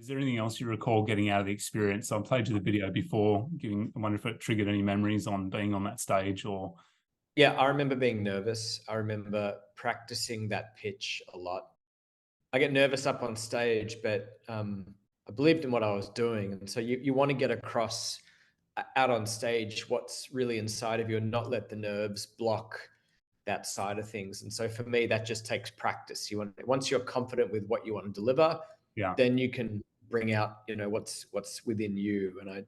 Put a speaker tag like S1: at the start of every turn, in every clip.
S1: Is there anything else you recall getting out of the experience? I played you the video before, I wonder if it triggered any memories on being on that stage or...
S2: Yeah, I remember being nervous. I remember practicing that pitch a lot. I get nervous up on stage, but I believed in what I was doing. And so you want to get across out on stage what's really inside of you and not let the nerves block that side of things. And so for me, that just takes practice. Once you're confident with what you want to deliver,
S1: Yeah.
S2: then you can bring out, what's within you. And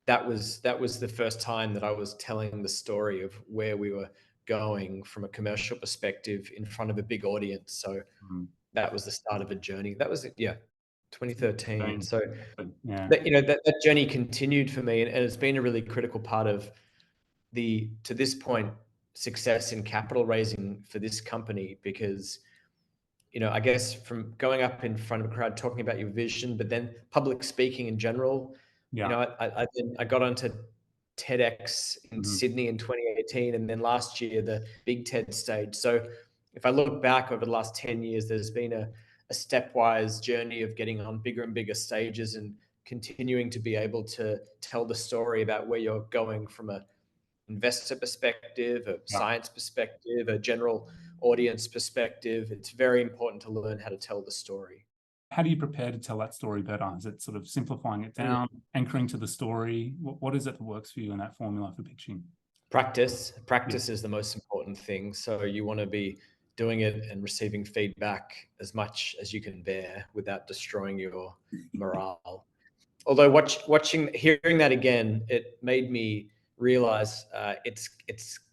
S2: that was the first time that I was telling the story of where we were going from a commercial perspective in front of a big audience. So that was the start of a journey. That was, 2013. So
S1: yeah,
S2: that journey continued for me, and it's been a really critical part of to this point, success in capital raising for this company, because I guess from going up in front of a crowd talking about your vision, but then public speaking in general.
S1: yeah.
S2: I got onto TEDx in Sydney in 2018, and then last year the Big TED stage. So if I look back over the last 10 years, there's been a stepwise journey of getting on bigger and bigger stages and continuing to be able to tell the story about where you're going from a investor perspective, a science perspective, a general audience perspective. It's very important to learn how to tell the story.
S1: How do you prepare to tell that story better? Is it sort of simplifying it down, anchoring to the story? What is it that works for you in that formula for pitching?
S2: Practice. Practice is the most important thing. So you want to be doing it and receiving feedback as much as you can bear without destroying your morale. Although hearing that again, it made me realize it's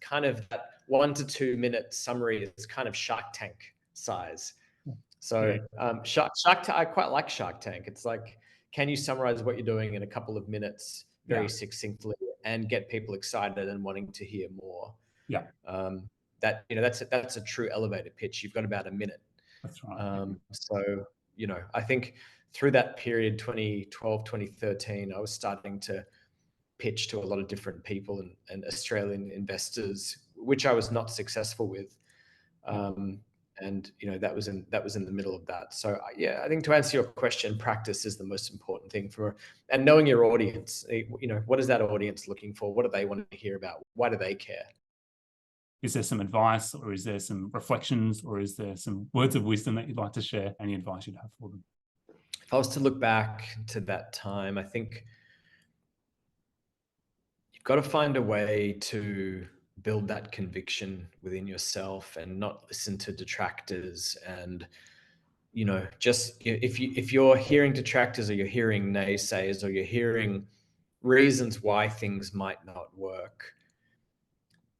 S2: kind of that 1 to 2 minute summary is kind of Shark Tank size. So I quite like Shark Tank. It's like, can you summarize what you're doing in a couple of minutes very succinctly and get people excited and wanting to hear more?
S1: Yeah.
S2: That's a true elevator pitch. You've got about a minute.
S1: That's right.
S2: So, I think through that period, 2012, 2013, I was starting to pitch to a lot of different people and Australian investors, which I was not successful with. And that was in the middle of that. So I think to answer your question, practice is the most important thing and knowing your audience. What is that audience looking for? What do they want to hear about? Why do they care?
S1: Is there some advice, or is there some reflections, or is there some words of wisdom that you'd like to share? Any advice you'd have for them?
S2: If I was to look back to that time, I think you've got to find a way to build that conviction within yourself and not listen to detractors. And if you're hearing detractors, or you're hearing naysayers, or you're hearing reasons why things might not work,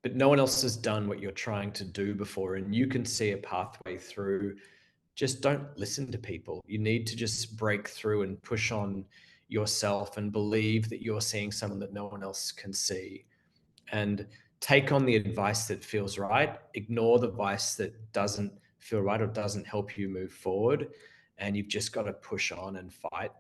S2: but no one else has done what you're trying to do before, and you can see a pathway through, just don't listen to people. You need to just break through and push on yourself and believe that you're seeing something that no one else can see, and take on the advice that feels right. Ignore the advice that doesn't feel right or doesn't help you move forward. And you've just got to push on and fight.